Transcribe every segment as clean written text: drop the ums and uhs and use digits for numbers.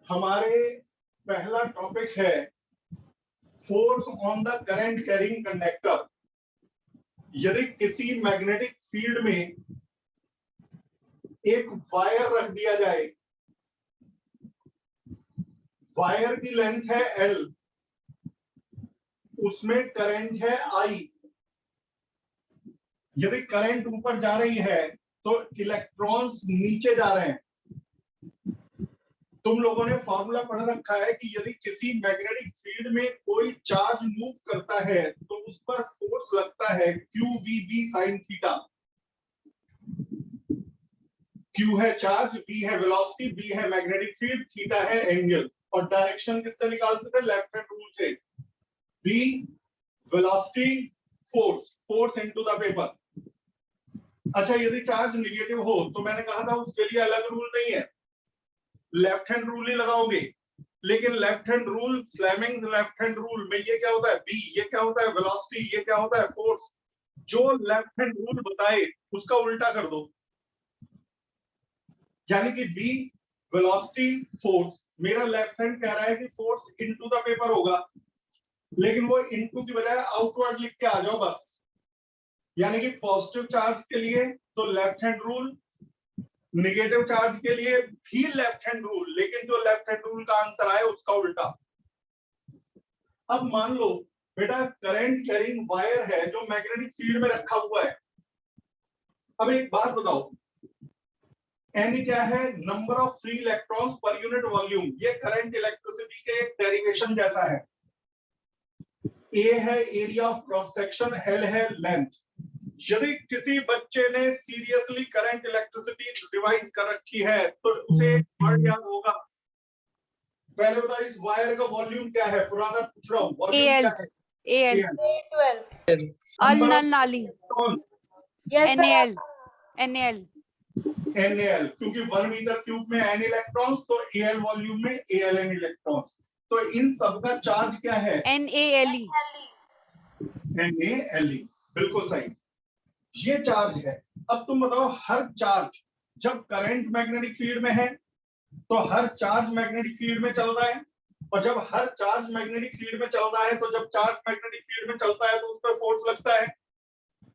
हमारे पहला टॉपिक है force on the current carrying conductor. यदि किसी मैग्नेटिक फील्ड में एक वायर रख दिया जाए, वायर की लेंथ है L, उसमें करंट है I। यदि करंट ऊपर जा रही है तो इलेक्ट्रॉन्स नीचे जा रहे हैं। तुम लोगों ने फॉर्मूला पढ़ रखा है कि यदि किसी मैग्नेटिक फील्ड में कोई चार्ज मूव करता है तो उस पर फोर्स लगता है QVB sin थीटा। Q है चार्ज, V है वेलोसिटी, B है मैग्नेटिक फील्ड, थीटा है एंगल। और डायरेक्शन किससे निकालते थे? लेफ्ट हैंड रूल से। B velocity force, force into the paper. अच्छा, यदि चार्ज नेगेटिव हो तो मैंने कहा था उसके लिए अलग रूल नहीं है, लेफ्ट हैंड रूल ही लगाओगे। लेकिन left hand rule, Fleming left hand rule में ये क्या होता है? B, ये क्या होता है? वेलोसिटी, ये क्या होता है? फोर्स। जो लेफ्ट हैंड रूल बताए उसका उल्टा कर दो, यानी कि B वेलोसिटी फोर्स। मेरा लेफ्ट हैंड कह रहा है कि फोर्स इनटू द पेपर होगा, लेकिन वो इनटू की बजाय आउटवर्ड लिख के आ जाओ बस। यानी कि पॉजिटिव चार्ज के लिए तो left hand rule, negative charge के लिए भी लेफ्ट हैंड रूल, लेकिन जो लेफ्ट हैंड रूल का आंसर आए उसका उल्टा। अब मान लो बेटा करंट कैरिंग वायर है जो मैग्नेटिक फील्ड में रखा हुआ है। अब एक बात बताओ, N क्या है? Number of free electrons per unit volume. ये करंट इलेक्ट्रिसिटी के एक डेरिवेशन जैसा है। A है area of cross section, L है लेंथ। यदि किसी बच्चे ने सीरियसली करंट इलेक्ट्रिसिटी रिवाइज कर रखी है तो उसे वर्ड याद होगा। पहले बताओ इस वायर का वॉल्यूम क्या है? पुराना पूछ रहा हूँ, वॉल्यूम क्या है? NaL, क्योंकि 1 मीटर क्यूब में N इलेक्ट्रॉन्स, तो Al वॉल्यूम में AlN इलेक्ट्रॉन्स। तो इन सब का चार्ज क्या है? NaLe। बिल्कुल सही, ये चार्ज है। अब तुम बताओ, हर चार्ज जब करंट मैग्नेटिक फील्ड में है तो हर चार्ज मैग्नेटिक फील्ड में चल रहा है, और जब हर चार्ज मैग्नेटिक फील्ड में चल रहा है तो जब चार्ज मैग्नेटिक फील्ड में चलता है तो उस पर फोर्स लगता है।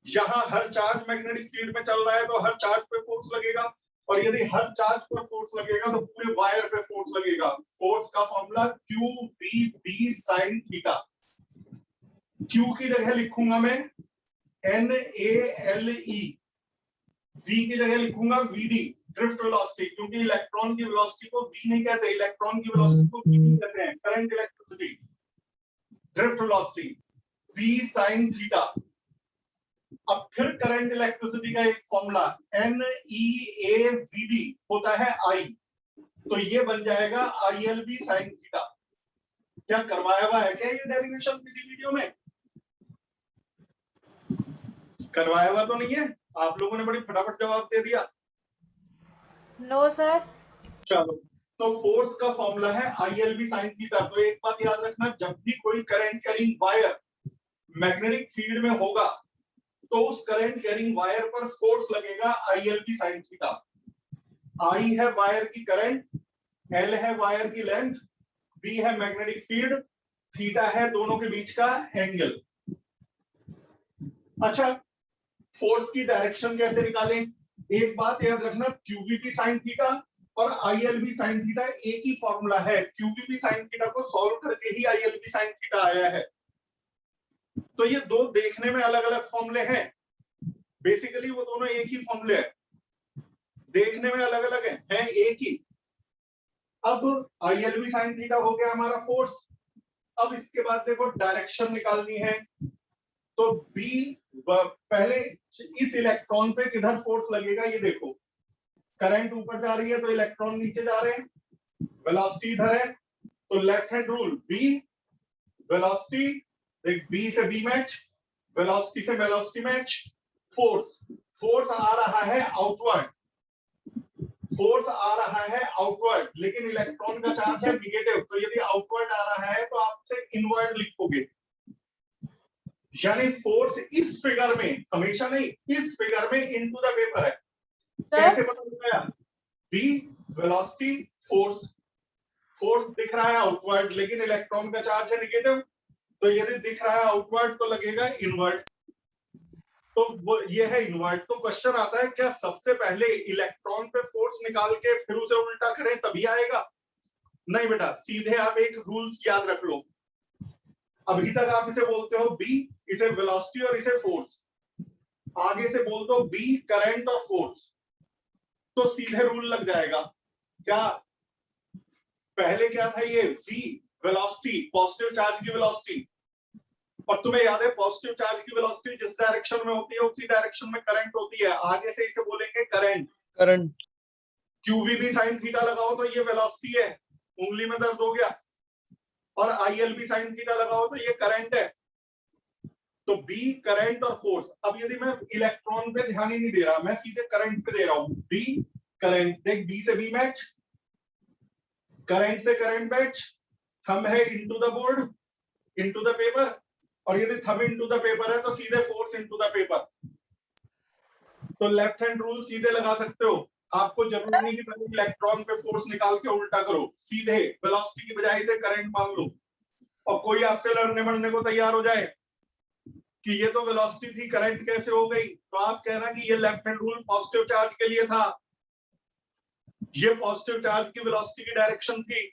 यहाँ हर चार्ज मैग्नेटिक फील्ड में चल रहा है तो हर चार्ज पे फोर्स लगेगा, और यदि हर चार्ज पर फोर्स लगेगा तो पूरे वायर पे फोर्स लगेगा। फोर्स का formula QVB sin theta. Q की जगह लिखूंगा मैं NaLe, V की जगह लिखूंगा VD, ड्रिफ्ट वेलोसिटी, क्योंकि इलेक्ट्रॉन की वेलोसिटी को V नहीं कहते, इलेक्ट्रॉन की वेलोसिटी को V कहते हैं। Current electricity, drift velocity, V sin theta. अब फिर करंट इलेक्ट्रिसिटी का एक फॉर्मूला NeAVD होता है I, तो ये बन जाएगा ILB sin थीटा। क्या करवाया हुआ है क्या ये डेरिवेशन किसी वीडियो में? करवाया हुआ तो नहीं है? आप लोगों ने बड़ी फटाफट जवाब दे दिया। No sir. चलो, तो फोर्स का फॉर्मूला है ILB sin थीटा। तो एक बात याद रखना, जब भी कोई current carrying wire magnetic field में होगा तो उस करंट कैरिंग वायर पर फोर्स लगेगा ILB sin थीटा। I है वायर की करंट, L है वायर की लेंथ, B है मैग्नेटिक फील्ड, थीटा है दोनों के बीच का एंगल। अच्छा, फोर्स की डायरेक्शन कैसे निकालें? एक बात याद रखना, QVB sin थीटा और ILB sin थीटा एक ही फॉर्मूला है। QVB sin थीटा को सॉल्व करके ही ILB sin थीटा आया है। तो ये दो देखने में अलग अलग फॉर्मूले हैं, बेसिकली वो दोनों एक ही फॉर्मूले हैं, देखने में अलग अलग है एक ही। अब ILB sin थीटा हो गया हमारा फोर्स। अब इसके बाद देखो डायरेक्शन निकालनी है, तो B पहले इस इलेक्ट्रॉन पे किधर फोर्स लगेगा ये देखो। करंट ऊपर जा रही है तो इलेक्ट्रॉन नीचे जा रहे हैं, वेलोसिटी इधर है, तो left hand rule B velocity, B से B मैच, वेलोसिटी से वेलोसिटी मैच, फोर्स, फोर्स आ रहा है आउटवर्ड, फोर्स आ रहा है आउटवर्ड, लेकिन इलेक्ट्रॉन का चार्ज है नेगेटिव, तो यदि आउटवर्ड आ रहा है तो आप उसे इनवर्ड लिखोगे। यानी फोर्स इस फिगर में, हमेशा नहीं, इस फिगर में इनटू द पेपर है। कैसे पता चला? B वेलोसिटी फोर्स, फोर्स दिख रहा है आउटवर्ड, लेकिन इलेक्ट्रॉन का चार्ज है नेगेटिव, तो यदि दिख रहा है आउटवर्ड तो लगेगा इनवर्ट, तो वो ये है इनवर्ट। तो क्वेश्चन आता है क्या सबसे पहले इलेक्ट्रॉन पे फोर्स निकाल के फिर उसे उल्टा करें तभी आएगा? नहीं बेटा, सीधे आप एक रूल्स याद रख लो। अभी तक आप इसे बोलते हो बी, इसे वेलोसिटी और इसे फोर्स, आगे से बोल दो बी करंट और फोर्स, तो सीधे रूल लग जाएगा। क्या पहले क्या था? ये v वेलोसिटी, पॉजिटिव चार्ज की वेलोसिटी, और तुम्हें याद है पॉजिटिव चार्ज की वेलोसिटी जिस डायरेक्शन में होती है उसी डायरेक्शन में करंट होती है, आगे से इसे बोलेंगे करंट। QVB साइन थीटा लगाओ तो ये वेलोसिटी है, उंगली में दर्द हो गया, और ILB साइन थीटा लगाओ तो ये करंट है। तो B करंट और फोर्स। अब यदि मैं इलेक्ट्रॉन पे ध्यान ही नहीं दे रहा, मैं सीधे करंट पे दे रहा हूं, B करंट, देख B से B मैच, करंट से करंट मैच, थंब है into the board, into the paper, और यदि थंब इनटू द पेपर है तो सीधे फोर्स इनटू द पेपर। तो लेफ्ट हैंड रूल सीधे लगा सकते हो, आपको जरूरी नहीं कि पहले इलेक्ट्रॉन पे फोर्स निकाल के उल्टा करो, सीधे वेलोसिटी की बजाय से करंट मान लो। और कोई आपसे लड़ने मरने को तैयार हो जाए कि ये तो वेलोसिटी थी, करंट कैसे हो गई, तो आप कहना कि ये left hand rule positive charge के लिए था, ये पॉजिटिव चार्ज की वेलोसिटी की डायरेक्शन थी,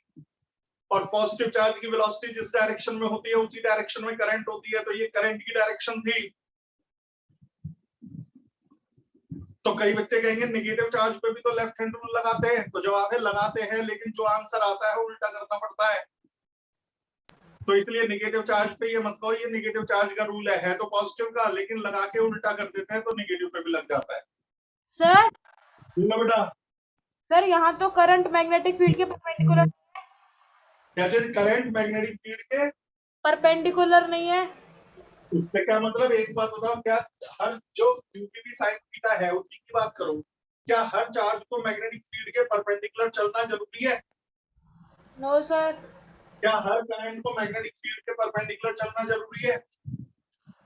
और पॉजिटिव चार्ज की वेलोसिटी जिस डायरेक्शन में होती है उसी डायरेक्शन में करंट होती है, तो ये करंट की डायरेक्शन थी। तो कई बच्चे कहेंगे नेगेटिव चार्ज पे भी तो लेफ्ट हैंड रूल लगाते हैं, तो जवाब है लगाते हैं, लेकिन जो आंसर आता है उल्टा करना पड़ता है। तो इसलिए नेगेटिव चार्ज पे ये मत कहो ये नेगेटिव चार्ज का रूल है तो पॉजिटिव का, लेकिन लगा के उल्टा कर देते हैं तो नेगेटिव पे भी लग जाता है। सर बेटा सर यहाँ तो करंट मैग्नेटिक फील्ड के परपेंडिकुलर क्या चीज? करंट मैग्नेटिक फील्ड के परपेंडिकुलर नहीं है। उससे क्या मतलब? एक बात बताओ, क्या हर जो QPB साइन थीटा है उसी की बात करो, क्या हर चार्ज को मैग्नेटिक फील्ड के परपेंडिकुलर चलना जरूरी है? No sir. क्या हर करंट को मैग्नेटिक फील्ड के परपेंडिकुलर चलना जरूरी है?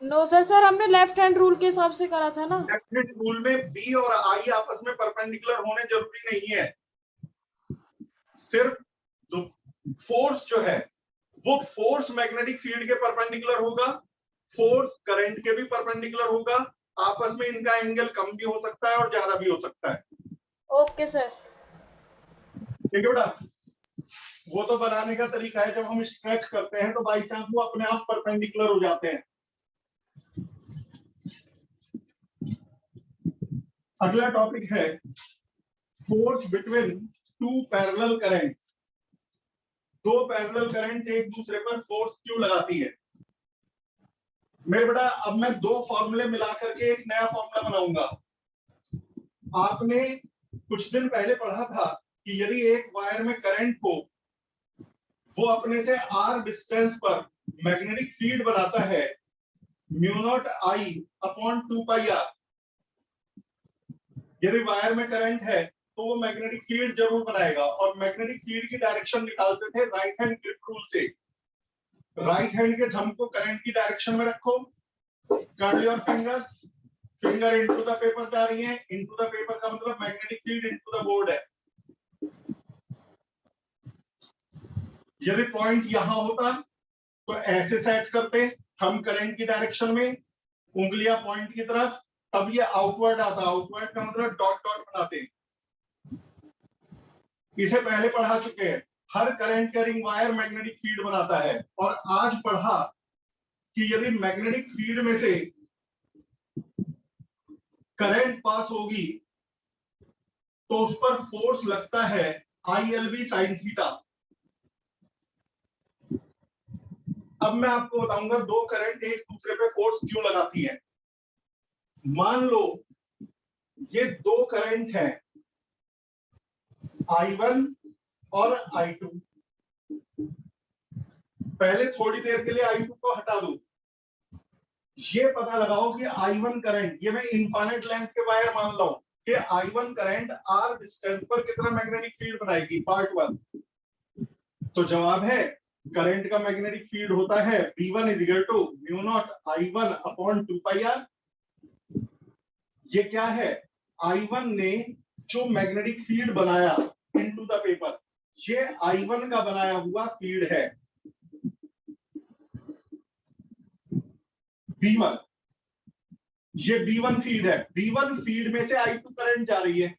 नो सर, सर हमने लेफ्ट हैंड रूल के हिसाब से करा था ना। लेफ्ट हैंड रूल में B और I आपस में परपेंडिकुलर होने जरूरी नहीं है, सिर्फ फोर्स जो है वो फोर्स मैग्नेटिक फील्ड के परपेंडिकुलर होगा, फोर्स करंट के भी परपेंडिकुलर होगा, आपस में इनका एंगल कम भी हो सकता है और ज्यादा भी हो सकता है। Okay sir. ठीक है बेटा, वो तो बनाने का तरीका है, जब हम स्ट्रेच करते हैं तो बाई चांस वो अपने आप परपेंडिकुलर हो जाते हैं। अगला टॉपिक है force between two parallel currents. दो पैरेलल करंट्स एक दूसरे पर फोर्स क्यों लगाती है? मेरे बेटा अब मैं दो फॉर्मूले मिला करके एक नया फॉर्मूला बनाऊंगा। आपने कुछ दिन पहले पढ़ा था कि यदि एक वायर में करंट को वो अपने से r डिस्टेंस पर मैग्नेटिक फील्ड बनाता है μ0I/2πr, यदि वायर में करंट है तो वो मैग्नेटिक फील्ड जरूर बनाएगा, और मैग्नेटिक फील्ड की डायरेक्शन निकालते थे राइट हैंड ग्रिप रूल से। राइट हैंड के थंब को करंट की डायरेक्शन में रखो, curl your fingers, finger into the paper जा रही है, इनटू द पेपर का मतलब magnetic field into the board है। यदि पॉइंट यहां होता तो ऐसे सेट करते, थंब करंट की डायरेक्शन में, उंगलियां पॉइंट की तरफ, तब ये आउटवर्ड आता, आउटवर्ड का मतलब डॉट डॉट बनाते। इसे पहले पढ़ा चुके हैं, हर current carrying wire magnetic field बनाता है, और आज पढ़ा कि यदि मैग्नेटिक फील्ड में से करंट पास होगी तो उस पर फोर्स लगता है ILB साइन थीटा। अब मैं आपको बताऊंगा दो करंट एक दूसरे पे फोर्स क्यों लगाती है। मान लो ये दो करंट हैं I1 और I2, पहले थोड़ी देर के लिए I2 को हटा दो, ये पता लगाओ कि I1 करंट, ये मैं इनफाइनाइट लेंथ के वायर मान लो कि I1 करंट R डिस्टेंस पर कितना मैग्नेटिक फील्ड बनाएगी, पार्ट 1। तो जवाब है करंट का मैग्नेटिक फील्ड होता है V1 = μ0I1/2πr। ये क्या है? I1 ने जो मैग्नेटिक फील्ड बनाया इनटू द पेपर, ये I1 का बनाया हुआ फील्ड है B1, ये B1 फील्ड है। B1 फील्ड में से I2 करंट जा रही है,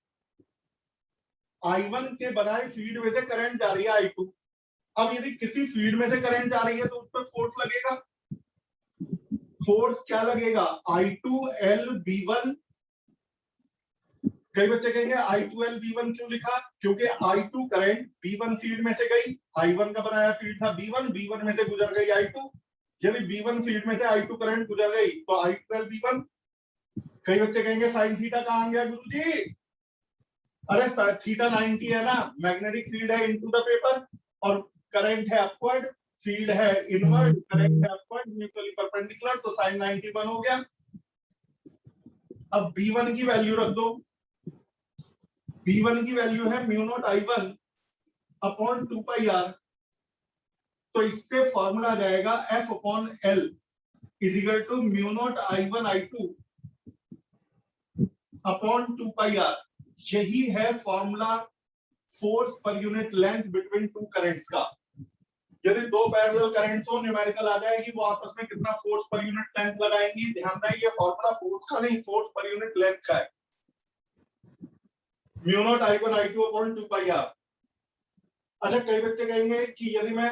I1 के बनाए फील्ड में से करंट जा रही है I2। अब यदि किसी फील्ड में से करंट जा रही है तो उस पर फोर्स लगेगा। फोर्स क्या लगेगा? I2L B1। कई बच्चे कहेंगे I2L B1 क्यों लिखा? क्योंकि I2 करंट B1 फील्ड में से गई, I1 का बनाया फील्ड था B1, B1 में से गुजर गई I2। यदि B1 फील्ड में से I2 करंट गुजर गई तो I2L B1। कई बच्चे कहेंगे साइन थीटा कहां गया गुरुजी? अरे थीटा 90 है ना, मैग्नेटिक फील्ड है इनटू द पेपर, और करंट है अपवर्ड, फील्ड है इनवर्ड, करंट है अपवर्ड, म्यूचुअली परपेंडिकुलर, तो साइन 91 हो गया। अब B1 की वैल्यू रख दो। B1 की वैल्यू है mu naught I1 upon 2 pi r। तो इससे फॉर्मूला आ जाएगा F upon L is equal to mu naught I1 I2 upon 2 pi r। यही है formula force per unit length between two currents का। यदि दो पैरेलल करंट्स हो, न्यूमेरिकल आ जाएगी वो आपस में कितना फोर्स पर यूनिट लेंथ लगाएंगी। ध्यान रहे ये फॉर्मूला फोर्स का नहीं, फोर्स पर यूनिट लेंथ का है। Mu naught I1 I2 upon 2 pi r। अच्छा, कई बच्चे कहेंगे कि यदि मैं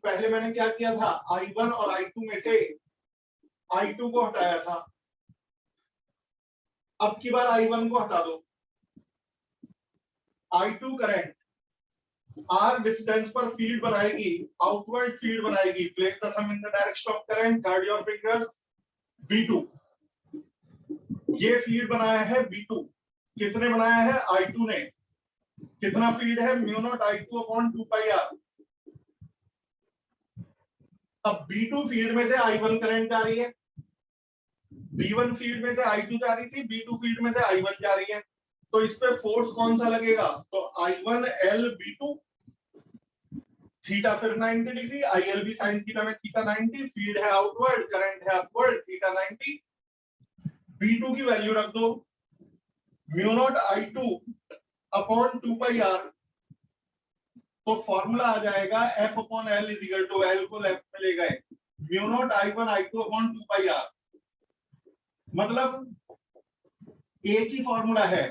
पहले मैंने क्या किया था, I1 और I2 में से I2 को हटाया था, अब की बार I1 को हटा दो। I2 करंट R डिस्टेंस पर फील्ड बनाएगी, आउटवर्ड फील्ड बनाएगी। प्लेस द सम in the direction of current, guide your fingers. B2 ये फील्ड बनाया है B2। किसने बनाया है? I2 ने। कितना फील्ड है? Mu naught I2 upon 2 pi r। अब B2 फील्ड में से I1 करंट जा रही है, B1 फील्ड में से I2 जा रही थी, B2 फील्ड में से I1 जा रही है। तो इस पे फोर्स कौन सा लगेगा? तो I1L B2, थीटा फिर 90 डिग्री, IL भी साइन थीटा में थीटा 90, फील्ड है आउटवर्ड, करंट है अपवर्ड, थीटा 90। B2 की वैल्यू रख दो mu naught I2 upon 2 pi r। तो फॉर्मूला आ जाएगा F upon L is equal to, L को लेफ्ट में ले गए, mu naught I1 I2 upon 2 pi r। मतलब एक ही फॉर्मूला है।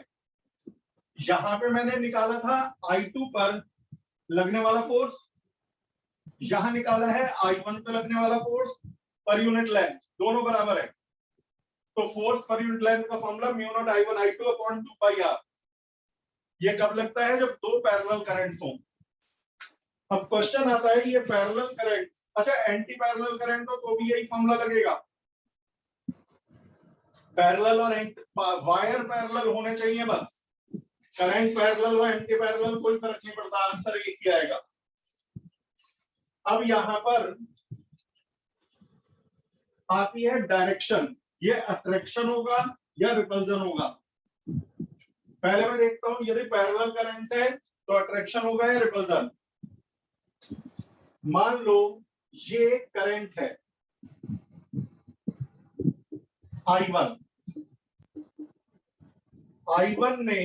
यहां पे मैंने निकाला था I2 पर लगने वाला फोर्स, यहां निकाला है I1 पे लगने वाला फोर्स पर यूनिट लेंथ, दोनों बराबर है। तो फोर्स पर यूनिट लेंथ का formula mu naught I1 I2 upon 2 pi r। ये कब लगता है? जब दो पैरेलल करंट्स हों। अब क्वेश्चन आता है ये पैरेलल करंट, अच्छा एंटी पैरेलल करंट हो तो भी यही फॉर्मूला लगेगा। पैरेलल और वायर पैरेलल होने चाहिए बस, करंट पैरेलल हो एंटी पैरेलल कोई फर्क नहीं पड़ता, आंसर एक ही आएगा। अब यहां पर आती है डायरेक्शन, ये अट्रैक्शन होगा या रिपल्जन होगा। पहले मैं देखता हूं यदि पैरेलल करंट्स है तो अट्रैक्शन होगा या रिपल्जन। मान लो ये करंट है I1, I1 ने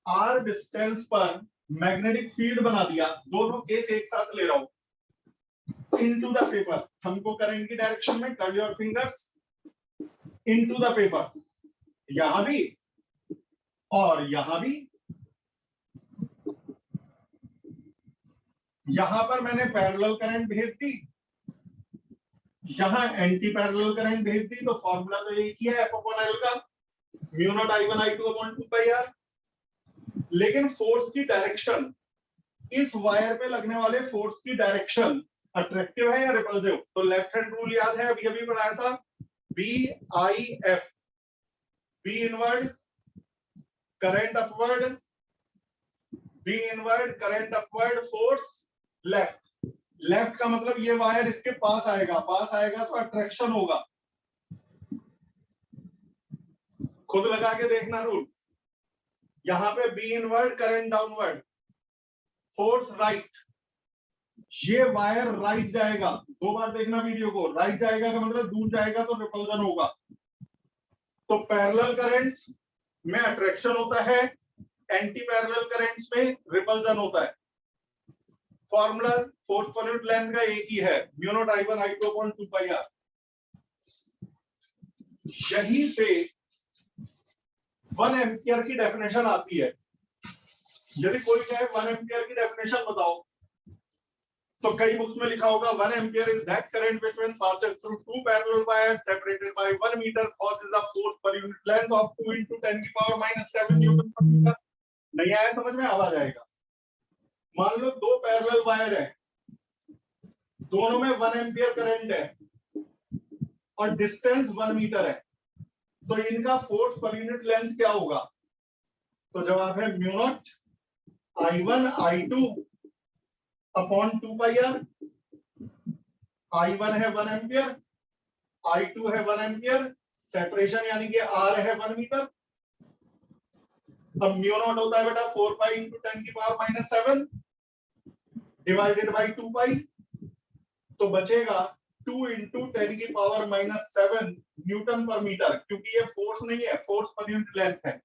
R डिस्टेंस पर मैग्नेटिक फील्ड बना दिया। दोनों केस एक साथ ले रहा हूं। इनटू द पेपर, हमको करंट की डायरेक्शन में, curl your fingers, into the paper, यहां भी और यहां भी। यहां पर मैंने पैरेलल करंट भेज दी, यहां एंटी पैरेलल करंट भेज दी, तो फॉर्मूला तो एक ही है F अपॉन L का, mu naught I1 I2 upon 2 pi r। लेकिन फोर्स की डायरेक्शन, इस वायर पे लगने वाले फोर्स की डायरेक्शन अट्रैक्टिव है या रिपल्सिव? तो लेफ्ट हैंड रूल याद है, अभी अभी पढ़ाया था, BIF, B inward current upward, B inward current upward, force left. Left का मतलब ये वायर इसके पास आएगा, पास आएगा तो अट्रैक्शन होगा। खुद लगा के देखना रूल। यहां पे B inward current downward, force right, ये वायर राइट जाएगा। दो बार देखना वीडियो को, राइट जाएगा का मतलब दूर जाएगा तो रिपल्जन होगा। तो पैरेलल करंट्स में अट्रैक्शन होता है, एंटी पैरेलल करंट्स में रिपल्जन होता है। Formula force per unit length का एक ही है, mu naught I1 I2 upon 2 pi r। यहीं से 1 एम्पियर की डेफिनेशन आती है। यदि कोई कहे 1 एम्पियर की डेफिनेशन बताओ, तो कई बुक्स में लिखा होगा 1 ampere is that current which when passes through two parallel wires separated by 1 meter causes a force per unit length of 2 into 10 की पावर -7 न्यूटन पर मीटर। नहीं आया समझ में? अब आ जाएगा। मान लो दो पैरेलल वायर है, दोनों में 1 एम्पियर करंट है और डिस्टेंस 1 मीटर है, तो इनका फोर्स पर यूनिट लेंथ क्या होगा? तो जवाब है mu naught I1 I2 upon 2 pi r। I1 है 1 एम्पियर, I2 है 1 एम्पियर, सेपरेशन यानी कि R है 1 मीटर। अब म्यू नॉट होता है बेटा 4 पाई इंटू 10 की पावर -7 डिवाइडेड बाई 2 पाई, तो बचेगा 2 इंटू 10 की पावर -7 न्यूटन पर मीटर, क्योंकि ये फोर्स नहीं है, फोर्स पर यूनिट लेंथ है।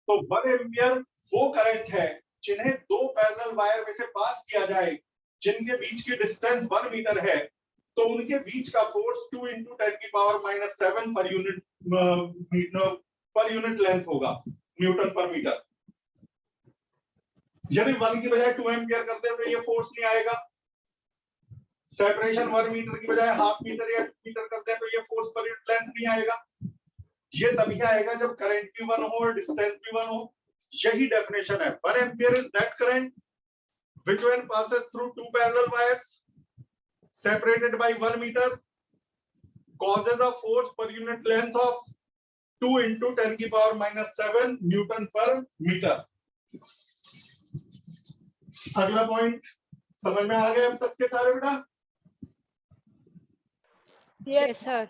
तो 1 एम्पियर वो करंट है जिन्हें दो पैरेलल वायर में से पास किया जाए, जिनके बीच की डिस्टेंस 1 मीटर है, तो उनके बीच का फोर्स 2 इंटू 10 की पावर -7 पर यूनिट लेंथ होगा, न्यूटन पर मीटर। यदि 1 की बजाय 2 एम्पियर करते हैं तो ये फोर्स नहीं आएगा। सेपरेशन 1 मीटर की बजाय हाफ मीटर या मीटर करते हैं तो ये फोर्स पर यूनिट लेंथ नहीं आएगा। ये तभी आएगा जब करंट भी 1 हो और डिस्टेंस भी 1 हो। यही डेफिनेशन है। 1 ampere is that current which when passes through two parallel wires separated by 1 meter causes a force per unit length of 2 into 10 की पावर -7 न्यूटन पर मीटर। अगला पॉइंट समझ में आ गए अब तक के सारे बेटा? Yes sir.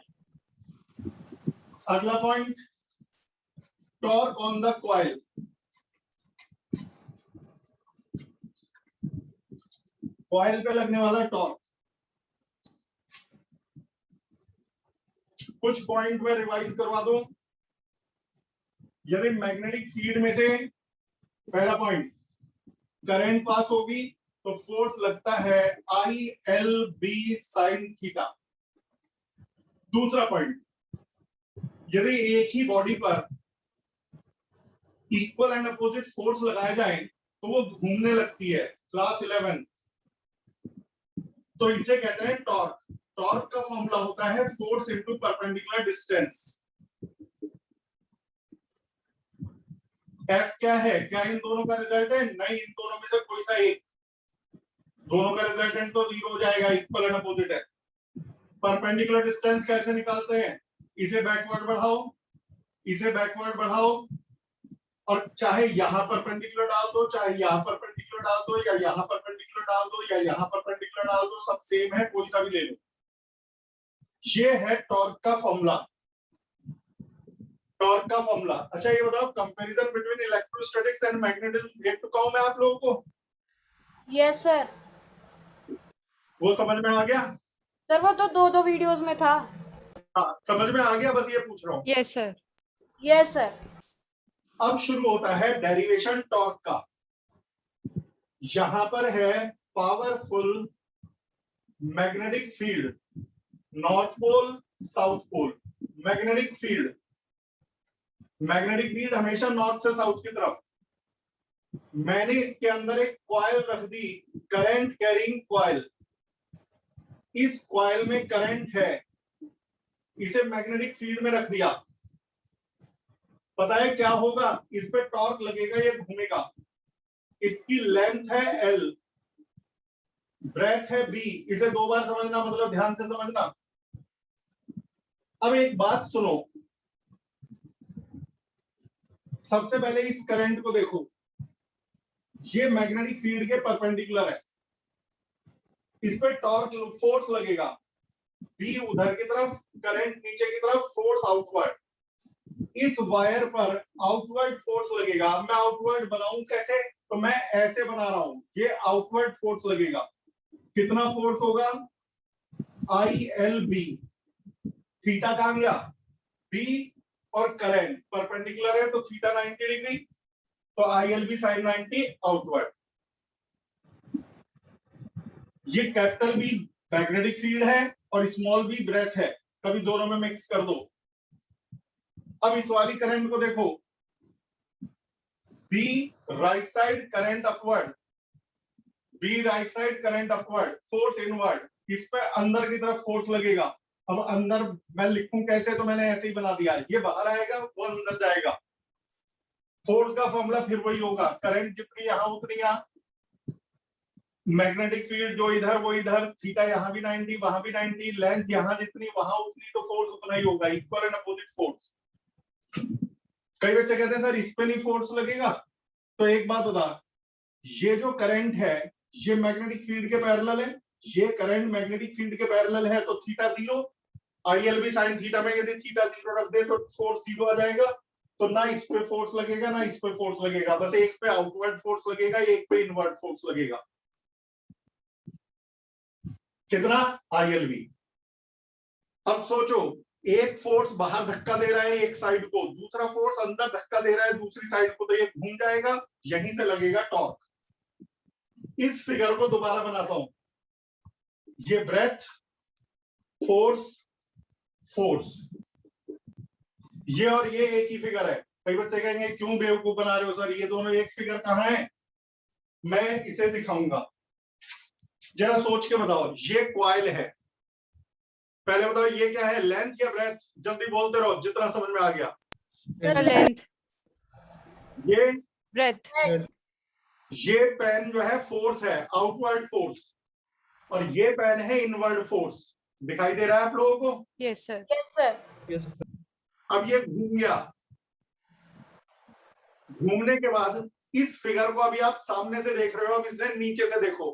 अगला point torque on the coil. Coil पे लगने वाला टॉर्क। कुछ पॉइंट में रिवाइज करवा दूं। यदि मैग्नेटिक फील्ड में से पहला पॉइंट करंट पास होगी तो फोर्स लगता है ILB sin थीटा। दूसरा पॉइंट, यदि एक ही बॉडी पर इक्वल एंड अपोजिट फोर्स लगाए जाएं तो वो घूमने लगती है, क्लास 11, तो इसे कहते हैं टॉर्क। टॉर्क का फॉर्मूला होता है force into perpendicular distance. F क्या है? क्या इन दोनों का रिजल्ट है? नहीं, इन दोनों में से कोई सा एक। दोनों का रिजल्टेंट तो 0 हो जाएगा, इक्वल एंड अपोजिट है। परपेंडिकुलर डिस्टेंस कैसे निकालते हैं? इसे बैकवर्ड बढ़ाओ, इसे बैकवर्ड बढ़ाओ, और चाहे यहां परपेंडिकुलर डाल दो, चाहे यहां परपेंडिकुलर डाल दो, या यहां परपेंडिकुलर डाल दो, या यहां परपेंडिकुलर डाल दो, सब सेम है, कोई सा भी ले लो। ये है टॉर्क का फॉर्मूला। टॉर्क का फॉर्मूला। अच्छा ये बताओ, comparison between electrostatics and magnetism एक तो कहूं मैं आप लोगों को? Yes sir. वो समझ में आ गया? सर वो तो दो वीडियोस में था। हाँ समझ में आ गया, बस ये पूछ रहा हूँ। Yes sir. Yes sir. अब शुरू होता है डेरिवेशन टॉर्क का। यहां पर है powerful magnetic field, north pole south pole. Magnetic field, magnetic field हमेशा नॉर्थ से साउथ की तरफ। मैंने इसके अंदर एक कॉइल रख दी, करंट कैरिंग कॉइल। इस कॉइल में करंट है, इसे मैग्नेटिक फील्ड में रख दिया। पता है क्या होगा? इस पे टॉर्क लगेगा, ये घूमेगा। इसकी लेंथ है L, ब्रेथ है B। इसे 2 बार समझना, मतलब ध्यान से समझना। अब एक बात सुनो, सबसे पहले इस करंट को देखो, ये मैग्नेटिक फील्ड के परपेंडिकुलर है। इस पे टॉर्क फोर्स लगेगा, B उधर की तरफ, करंट नीचे की तरफ, फोर्स आउटवर्ड। इस वायर पर आउटवर्ड फोर्स लगेगा। मैं आउटवर्ड बनाऊं कैसे? तो मैं ऐसे बना रहा हूं, ये आउटवर्ड फोर्स लगेगा। कितना फोर्स होगा? ILB। थीटा कहां गया? B और करंट परपेंडिकुलर है तो थीटा 90 डिग्री, तो ILB sin 90 आउटवर्ड। ये कैपिटल बी मैग्नेटिक फील्ड है और स्मॉल बी ब्रेथ है, कभी दोनों में मिक्स कर दो। अब इस वाली करंट को देखो, B right side current upward, B right side current upward, force inward, इस पे अंदर की तरफ फोर्स लगेगा। अब अंदर मैं लिखूं कैसे, तो मैंने ऐसे ही बना दिया, ये बाहर आएगा वो अंदर जाएगा। फोर्स का फॉर्मूला फिर वही होगा, करंट जितनी यहां उतनी यहां, मैग्नेटिक फील्ड जो इधर वो इधर, थीटा यहाँ भी 90 वहां भी 90, लेंथ यहाँ जितनी वहां उतनी, तो फोर्स उतना ही होगा, इक्वल एंड अपोजिट फोर्स। कई बच्चे कहते हैं सर इस पे नहीं फोर्स लगेगा, तो एक बात बता, ये जो करंट है ये मैग्नेटिक फील्ड के पैरेलल है, ये करंट मैग्नेटिक फील्ड के पैरेलल है, तो theta zero, ILB sign theta में यदि थीटा जीरो रख दे तो फोर्स जीरो आ जाएगा। तो ना इस पे फोर्स लगेगा ना इस पे फोर्स लगेगा, बस एक पे आउटवर्ड फोर्स लगेगा, एक पे इनवर्ड फोर्स लगेगा। कितना? ILB। अब सोचो, एक फोर्स बाहर धक्का दे रहा है एक साइड को, दूसरा फोर्स अंदर धक्का दे रहा है दूसरी साइड को, तो ये घूम जाएगा, यहीं से लगेगा टॉर्क। इस फिगर को दोबारा बनाता हूं, ये ब्रेथ, फोर्स, फोर्स, ये और ये एक ही फिगर है। कई बच्चे कहेंगे क्यों बेवकूफ बना रहे हो सर, ये दोनों एक फिगर कहाँ है? मैं इसे दिखाऊंगा, जरा सोच के बताओ। ये कॉइल है, पहले बताओ ये क्या है, लेंथ या ब्रेथ? जल्दी बोलते रहो जितना समझ में आ गया। लेंथ। ये ब्रेथ। ये पेन जो है फोर्स है, आउटवर्ड फोर्स, और ये पेन है इनवर्ड फोर्स। दिखाई दे रहा है आप लोगों को? Yes sir. Yes sir. Yes sir. अब ये घूम गया, घूमने के बाद इस फिगर को अभी आप सामने से देख रहे हो, अब इसे नीचे से देखो।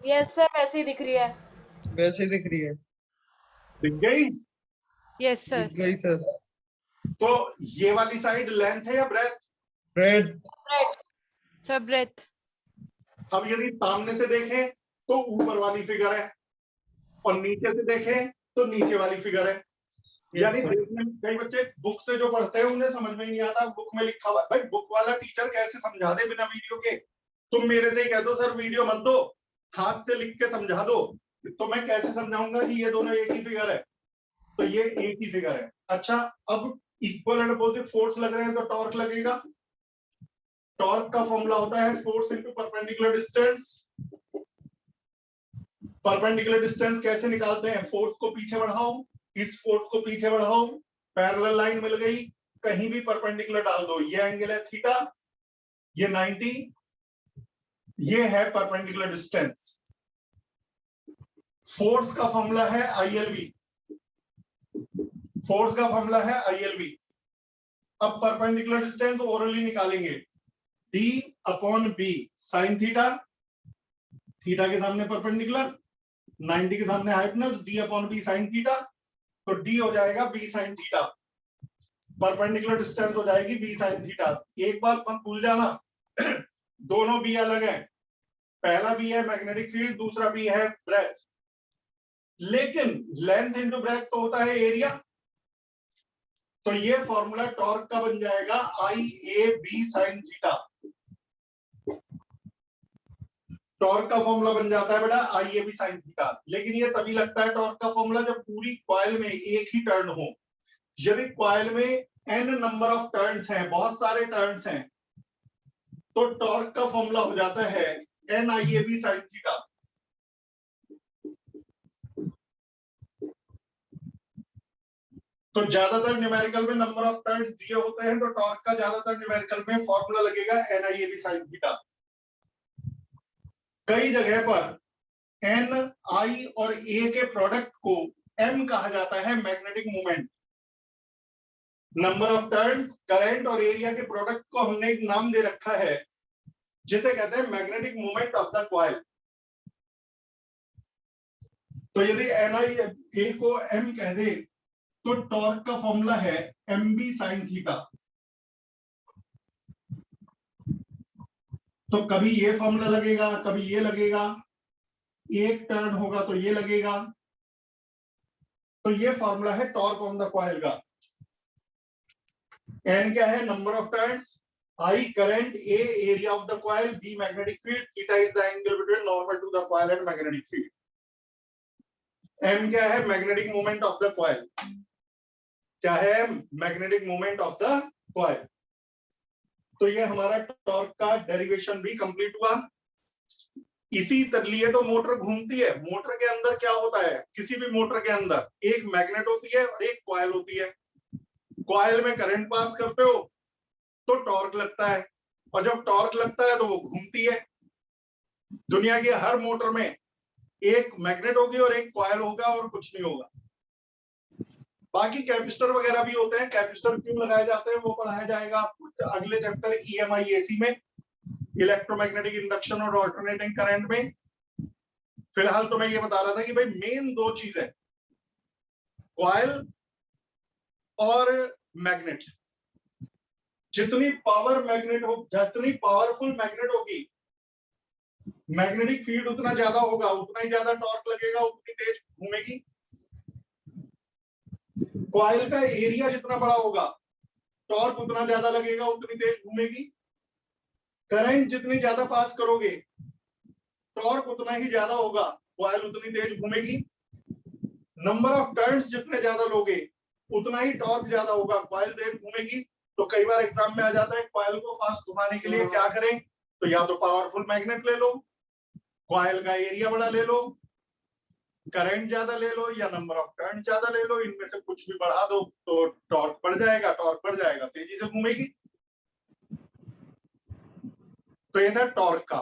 यस सर, ऐसी दिख रही है। वैसे दिख रही है। दिख गई? Yes sir. दिख गई सर। तो ये वाली साइड लेंथ है या ब्रेथ? ब्रेथ। Sir breath. अब यदि सामने से देखें तो ऊपर वाली फिगर है, और नीचे से देखें तो नीचे वाली फिगर है। यानी देखने में कई बच्चे बुक से जो पढ़ते हैं उन्हें समझ में नहीं आता, बुक में लिखा हुआ। भाई बुक वाला टीचर कैसे समझा दे बिना वीडियो के? तुम मेरे से ही कह दो सर वीडियो मत दो, हाथ से लिख के समझा दो, तो मैं कैसे समझाऊंगा कि ये दोनों एक ही फिगर है? तो ये एक ही फिगर है। अच्छा, अब इक्वल एंड अपोजिट फोर्स लग रहे हैं तो टॉर्क लगेगा। टॉर्क का फॉर्मूला होता है force into perpendicular distance. Perpendicular distance कैसे निकालते हैं? फोर्स को पीछे बढ़ाओ, इस फोर्स को पीछे बढ़ाओ, पैरेलल लाइन मिल गई, कहीं भी परपेंडिकुलर डाल दो, ये एंगल है थीटा, ये 90, ये है परपेंडिकुलर डिस्टेंस। फोर्स का फॉर्मूला है ILB, फोर्स का फॉर्मूला है ILB। अब परपेंडिकुलर डिस्टेंस ओरली निकालेंगे, D upon B sine theta, theta के सामने परपेंडिकुलर, 90 के सामने hypotenuse, D upon B sine theta, तो D हो जाएगा B sine theta, perpendicular distance हो जाएगी B साइन थीटा। एक बात मत भूल जाना, दोनों B अलग है, पहला B है मैग्नेटिक फील्ड, दूसरा B है ब्रेथ, लेकिन लेंथ इनटू ब्रेथ तो होता है एरिया। तो ये फॉर्मूला टॉर्क का बन जाएगा IAB साइन थीटा। टॉर्क का फॉर्मूला बन जाता है बेटा IAB साइन थीटा। लेकिन ये तभी लगता है टॉर्क का फॉर्मूला जब पूरी कॉइल में एक ही टर्न हो। यदि कॉइल में n नंबर ऑफ टर्न्स हैं, बहुत सारे टर्न्स हैं, तो टॉर्क का फॉर्मूला हो जाता है NIAB साइन थीटा। तो ज्यादातर न्यूमेरिकल में नंबर ऑफ टर्न्स दिए होते हैं, तो टॉर्क का ज्यादातर न्यूमेरिकल में फॉर्मूला लगेगा NIAB साइन थीटा। कई जगह पर N, I और A के प्रोडक्ट को M कहा जाता है magnetic moment. Number of turns, current और एरिया के प्रोडक्ट को हमने एक नाम दे रखा है जिसे कहते हैं magnetic moment of the coil. तो यदि NI A को M कह दे तो टॉर्क का फॉर्मूला है MB साइन थीटा। तो कभी ये फॉर्मूला लगेगा, कभी ये लगेगा, एक टर्न होगा तो ये लगेगा। तो ये फॉर्मूला है टॉर्क ऑन द कॉइल का। N क्या है? Number of turns, I current, A area of the coil, B magnetic field, theta is the angle between normal to the coil and magnetic field. M क्या है? Magnetic moment of the coil. क्या है? Magnetic moment of the coil. तो ये हमारा torque का derivation भी complete हुआ। इसी तरह तो मोटर घूमती है। मोटर के अंदर क्या होता है? किसी भी मोटर के अंदर एक मैग्नेट होती है और एक कॉइल होती है। कॉइल में करंट पास करते हो तो टॉर्क लगता है, और जब टॉर्क लगता है तो वो घूमती है। दुनिया की हर मोटर में एक मैग्नेट होगी और एक कॉइल होगा और कुछ नहीं होगा। बाकी कैपेसिटर वगैरह भी होते हैं। कैपेसिटर क्यों लगाए जाते हैं वो पढ़ाया जाएगा आपको अगले चैप्टर EMI/AC में, इलेक्ट्रोमैग्नेटिक इंडक्शन और अल्टरनेटिंग करंट में। फिलहाल तो मैं ये बता रहा था कि भाई मेन दो चीज है, कॉइल और मैग्नेट। जितनी पावर मैग्नेट हो, जितनी पावरफुल मैग्नेट होगी, मैग्नेटिक फील्ड उतना ज्यादा होगा, उतना ही ज्यादा टॉर्क लगेगा, उतनी तेज घूमेगी। कॉइल का एरिया जितना बड़ा होगा, टॉर्क उतना ज्यादा लगेगा, उतनी तेज घूमेगी। करंट जितनी ज्यादा पास करोगे, टॉर्क उतना ही ज्यादा होगा, कॉइल उतनी तेज घूमेगी। नंबर ऑफ टर्न्स जितने ज्यादा लोगे, उतना ही टॉर्क ज्यादा होगा, कॉइल तेज घूमेगी। तो कई बार एग्जाम में आ जाता है कॉइल को फास्ट घुमाने के लिए क्या करें, तो या तो पावरफुल मैग्नेट ले लो, कॉइल का एरिया बड़ा ले लो, करंट ज्यादा ले लो, या नंबर ऑफ टर्न ज्यादा ले लो। इनमें से कुछ भी बढ़ा दो तो टॉर्क बढ़ जाएगा, टॉर्क बढ़ जाएगा, तेजी से घूमेगी। तो ये था टॉर्क का।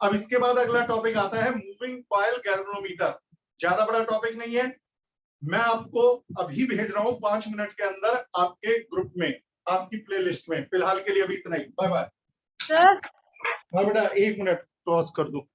अब इसके बाद अगला टॉपिक आता है मूविंग कॉइल गैल्वेनोमीटर। ज्यादा बड़ा टॉपिक नहीं है, मैं आपको अभी भेज रहा हूं 5 मिनट के अंदर आपके ग्रुप में, आपकी प्लेलिस्ट में। फिलहाल के लिए अभी इतना ही, बाय बाय। सर हाँ बेटा 1 मिनट पॉज कर दो।